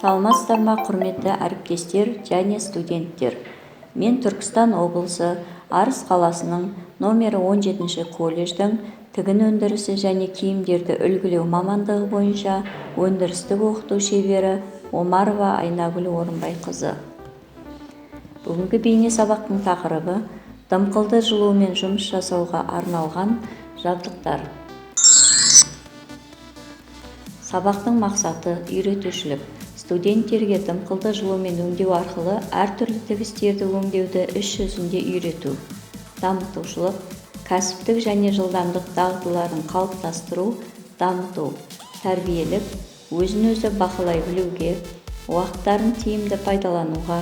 Саламатсыздар ма, құрметті әріптестер және студенттер. Мен Түркістан облысы Арыс қаласының номері 17 колледждің тігін өндірісі және киімдерді үлгілеу мамандығы бойынша өндірістік оқыту шебері Омарова Айнагүл Орынбайқызы. Бүгінгі бейне сабақтың тақырыбы дымқылды жылумен жұмыс жасауға арналған жабдықтар. Сабақтың мақсаты үйретушілік. Студенттерге дымқылды жылумен өңдеу арқылы әртүрлі тігістерді өңдеуді іс жүзінде үйрету. Дамытушылық, кәсіптік және жылдамдық дағдыларын қалыптастыру, дамыту. Тәрбиелік, өзін-өзі бақылай білуге, уақыттарын тиімді пайдалануға,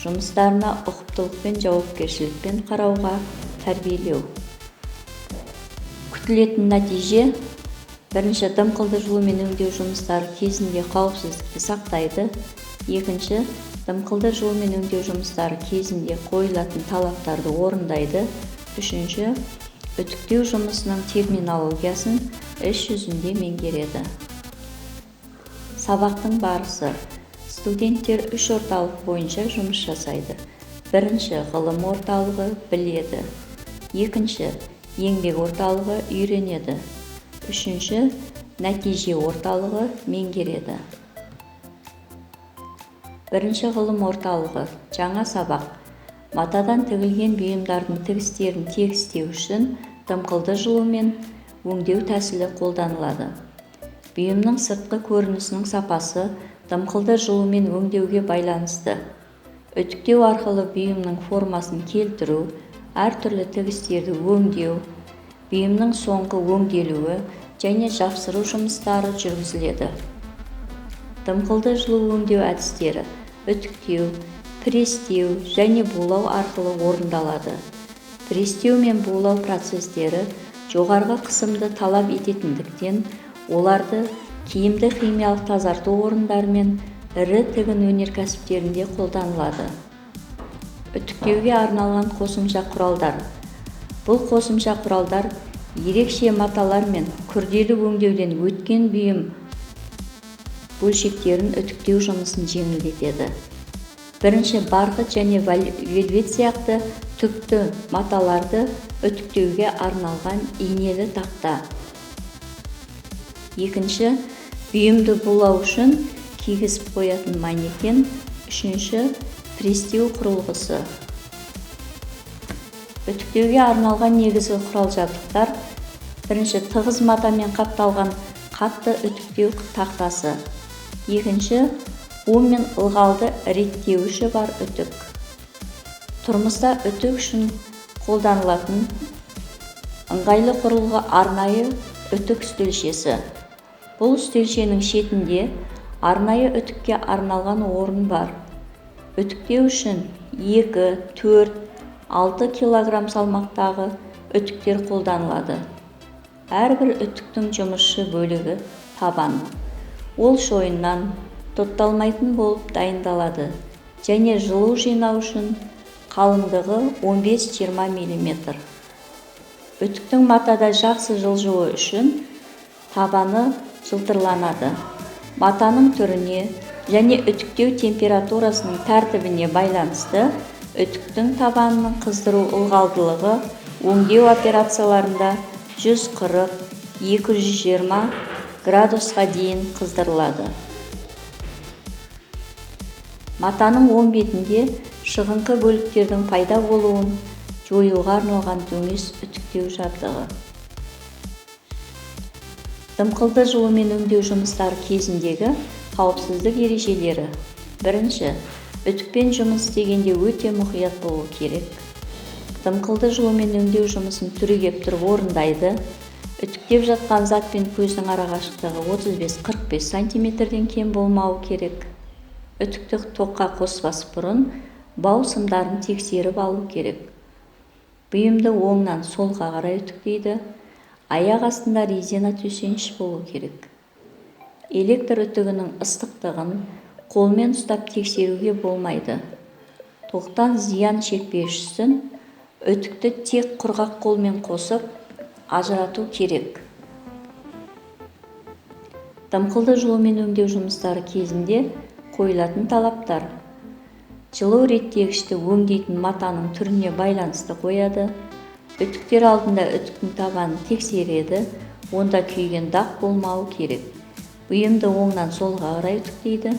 жұмыстарына ұқыптылықпен жауапкершілікпен қарауға тәрбиелеу. Күтілетін нәтиже: бірінші, дымқылды жылумен өңдеу жұмыстары кезінде қауіпсіздікті сақтайды. Екінші, дымқылды жылумен өңдеу жұмыстары кезінде қойылатын талаптарды орындайды. Үшінші, үтіктеу жұмысының терминологиясын іс жүзінде меңгереді. Сабақтың барысы: студенттер 3 орталық бойынша жұмыс жасайды. Бірінші, ғылым орталығы біледі. Екінші, еңбек орталығы үйренеді. Үшінші, нәтиже орталығы меңгереді. Бірінші, ғылым орталығы. Жаңа сабақ. Матадан тігілген бұйымдардың тігістерін тегістеу үшін дымқылды жылумен өңдеу тәсілі қолданылады. Бұйымның сыртқы көрінісінің сапасы дымқылды жылумен өңдеуге байланысты. Үтіктеу арқылы бұйымның формасын келтіру, әртүрлі тігістерді өңдеу, бұйымның соңғы өңделуі және жапсыру жұмыстары жүргізіледі. Дымқылды жылу өңдеу әдістері үтіктеу, престеу және булау арқылы орындалады. Престеу мен булау процестері жоғарғы қысымды талап ететіндіктен, оларды киімді химиялық тазарту орындары мен ірі тігін өнеркәсіптерінде қолданылады. Үтіктеуге арналған қосымша құралдар. Бұл қосымша құралдар ерекше маталар мен күрделі өңдеуден өткен бұйым бөлшектерін үтіктеу жұмысын жеңілдетеді. Бірінші, барқыт және вельвет сияқты түкті маталарды үтіктеуге арналған инелі тақта. Екінші, бұйымды булау үшін кигізіп қоятын манекен. Үшінші, престеу құрылғысы. Үтіктеуге арналған негізгі құрал-жабдықтар: бірінші, тығыз матамен қапталған қатты үтіктеу тақтасы. Екінші, у мен ылғалды реттеуіші бар үтік. Тұрмыста үтік үшін қолданылатын ыңғайлы құрылғы арнайы үтік үстелшесі. Бұл үстелшенің шетінде арнайы үтікке арналған орын бар. Үтіктеу үшін 2, 4, 6 кг салмақтағы үтіктер қолданылады. Әрбір үтіктің жұмысшы бөлігі табан. Ол шойыннан тотталмайтын болып дайындалады және жылу жинау үшін қалыңдығы 15-20 мм. Үтіктің матада жақсы жылжуы үшін табаны жылтырланады. Матаның түріне және үтіктеу температурасының тәртібіне байланысты үтіктің табанының қыздыру ылғалдылығы өңдеу операцияларында 140-220 градусқа дейін қыздырылады. Матаның оң бетінде шығыңқы бөліктердің пайда болуын жоюға арналған дөңес үтіктеу жабдығы. Дымқылды жылумен өңдеу жұмыстары кезіндегі қауіпсіздік ережелері. Бірінші, үтікпен жұмыс істегенде өте мұқият болу керек. Дымқылды жылумен өңдеу жұмысын түрегеп тұрып орындайды. Үтіктеп жатқан зат пен көздің арақашықтығы 35-45 см-ден кем болмауы керек. Үтікті тоққа қоспас бұрын бау сымдарын тексеріп алу керек. Бұйымды оңнан солға қарай үтіктейді. Аяқ астында резина төсеніш болу керек. Электр үтігінің ыстықтығын қолмен ұстап тексеруге болмайды. Тоқтан зиян шекпеушісін үтікті тек құрғақ қолмен қосып ажырату керек. Дымқылды жылумен өңдеу жұмыстары кезінде қойылатын талаптар. Жылу реттегішті өңдейтін матаның түріне байланысты қояды. Үтіктер алдында үтіктің табанын тексереді, онда күйген дақ болмауы керек. Бұйымды оңнан солға қарай үтіктейді.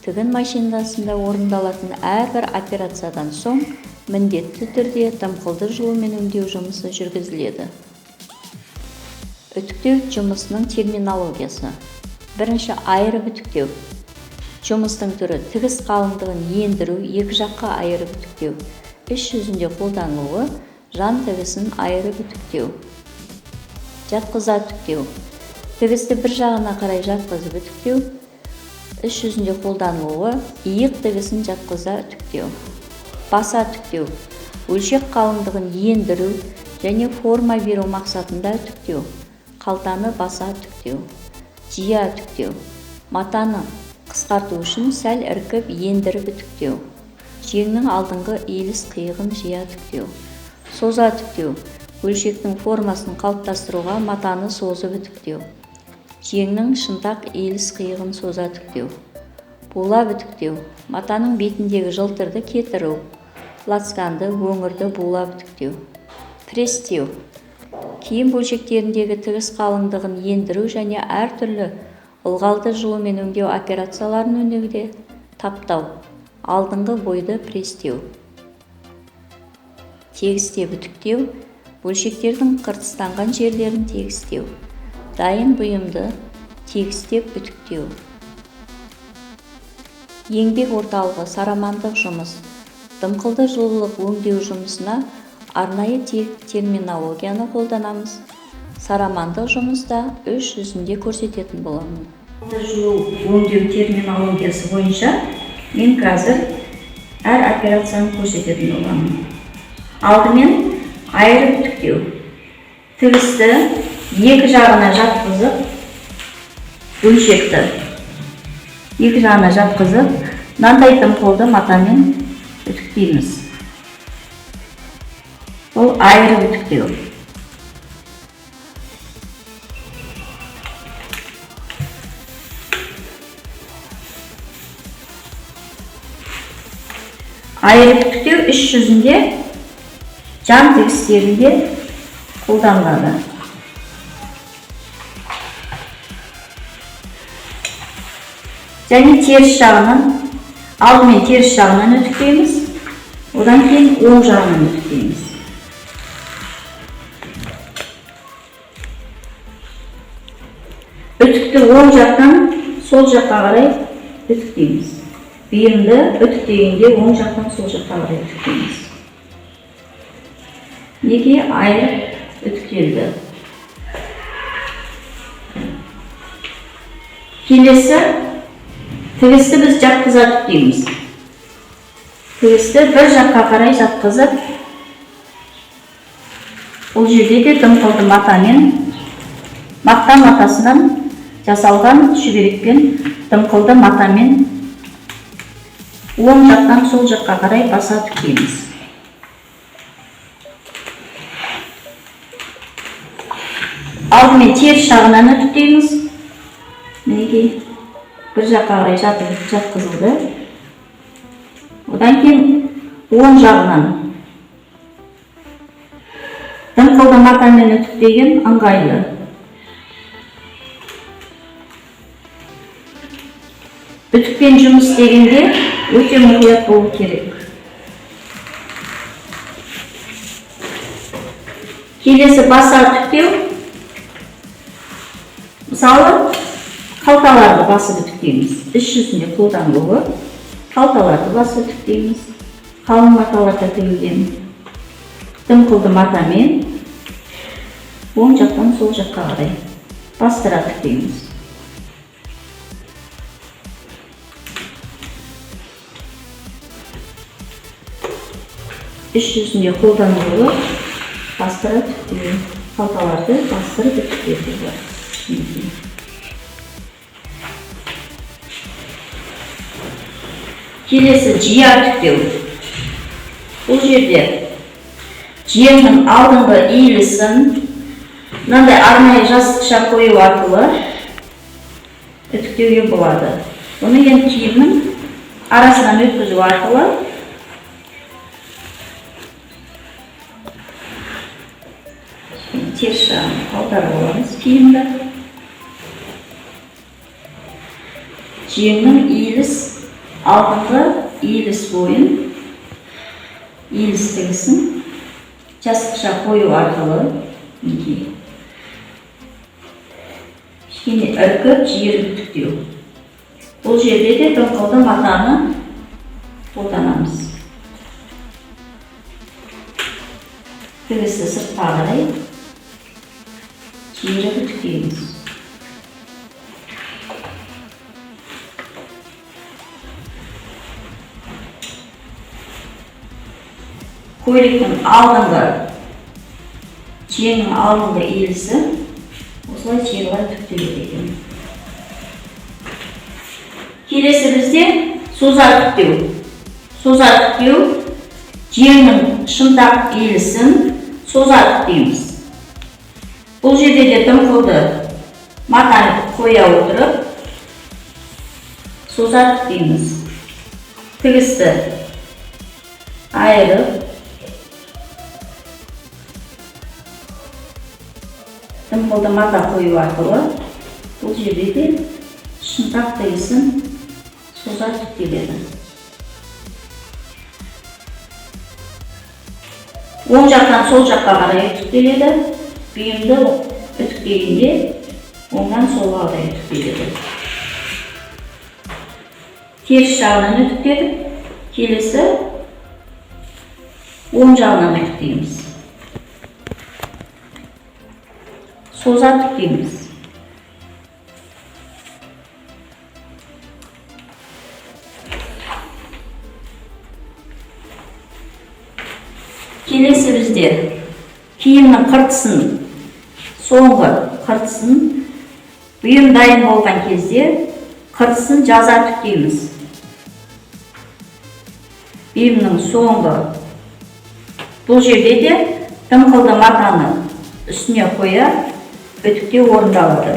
Тігін машинасында орындалатын әрбір операциядан соң міндетті түрде дымқылды жылумен өңдеу жұмысы жүргізіледі. Үтіктеу жұмысының терминологиясы. Бірінші, айырып үтіктеу. Жұмыстың түрі: тігіс қалыңдығын ендіру, екі жаққа айырып үтіктеу. Іс жүзінде қолданылуы: жан тігісін айырып үтіктеу. Жатқыза үтіктеу. Тігісті бір жағына қарай жатқызып үтіктеу. Іс жүзінде қолданылуы: иық тігісін жатқыза үтіктеу. Баса үтіктеу. Өлшек қалыңдығын ендіру және форма беру мақсатында үтіктеу. Қалтаны баса үтіктеу. Жия үтіктеу. Матаны қысқарту үшін сәл іркіп ендіріп үтіктеу. Жеңнің алдыңғы иіліс қиығын жия үтіктеу. Соза үтіктеу. Өлшектің формасын қалыптастыруға матаны созып үтіктеу. Жеңнің шынтақ иіліс қиығын соза үтіктеу. Булап үтіктеу. Матаның бетіндегі жылтырды кетіру. Лацканды, өңірді булап үтіктеу. Престеу. Киім бөлшектеріндегі тігіс қалыңдығын ендіру және әртүрлі ылғалды жылумен өңдеу операцияларын өнеуде. Таптау. Алдыңғы бойды престеу. Тегістеп үтіктеу. Бөлшектердің қыртыстанған жерлерін тегістеу. Дайын бұйымды тегістеп үтіктеу. Еңбек орталығы сарамандық жұмыс. Дымқылды жылулық өңдеу жұмысына арнайы терминологияны қолданамыз. Сарамандық жұмыста іс жүзінде көрсететін боламын. Жылу өңдеу терминологиясы бойынша мен қазір әр операцияны көрсететін боламын. Алдымен айырып үтіктеу. Тігісті екі жағына жатқызып, өлшекті екі жағына жатқызып, мынандай дымқылды матамен үтіктейміз. Бұл айырып үтіктеу. Айырып үтіктеу іс жүзінде жан тігістерінде қолданылады. Және теріс жағынан, алдымен теріс жағынан үтіктейміз, одан кейін оң жағынан үтіктейміз. Үтікті оң жақтан сол жаққа қарай үтіктейміз. Бұйымды үтіктегенде оң жақтан сол жаққа қарай үтіктейміз. Неге айырып үтіктелді? Келесі, тігісті біз жатқыза үтіктейміз. Тігісті бір жаққа қарай жатқызып, бұл жерде де дымқылды матамен, мақта матасынан жасалған шүберекпен дымқылды матамен оң жақтан сол жаққа қарай баса үтіктейміз. Алдымен теріс жағынан үтіктейміз. Мінекей бір жаққа қарай жатқызылды. Одан кейін оң жағынан дымқылды матамен үтіктеген ыңғайлы. Үтікпен жұмыс істегенде өте мұқият болу керек. Келесі баса үтіктеу. Мысалы, қалталарды басып үтіктейміз. Іс жүзінде қолданылуы: қалталарды басып үтіктейміз. Қалың маталарда тігілген дымқылды матамен оң жақтан сол жаққа қарай бастыра үтіктейміз. Іс жүзінде қолданылуы: бастыра үтіктеу. Қалталарды бастырып үтіктеу. Келесі жия үтіктеу. Бұл жерде жеңнің алдыңғы иілісін мынандай арнайы жастықша қою арқылы үтіктеуге болады. Бұны енді киімнің арасынан өткізу арқылы теріс жағын аударып аламыз киімді. Жеңнің иіліс, алдыңғы иіліс бойын, иіліс тігісін жастықша қою арқылы кішкене іркіп, жиіріп үтіктеу. Бұл жерде де дымқылды матаны қолданамыз. Тігісі сыртқа қарай жиіріп үтіктейміз. Көйлектің алдыңғы, жеңнің алдыңғы иілісі осылай жиырға түктеледі екен. Келесі бізде соза түктеу. Соза түктеу, жеңнің шынтақ иілісін соза түктейміз. Бұл жерде де дымқылды матаны қоя отырып, соза түктейміз. Тігісті айырып, дымқылды мата қою арқылы бұл жерде де шынтақ тігісін соза түктеледі. Оң жақтан сол жаққа қарай үтіктеледі. Бұйымды үтіктегенде оңнан солға қарай үтіктеледі. Теріс жағынан үтіктедік. Келесі оң жағынан үтіктейміз. Соза түктейміз. Келесі бізде киімнің қыртысын, соңғы қыртысын бұйым дайын болған кезде қыртысын жаза түктейміз. Бұйымның соңғы бұл жерде де дымқылды матаны үстіне қоя үтіктеу орындалады.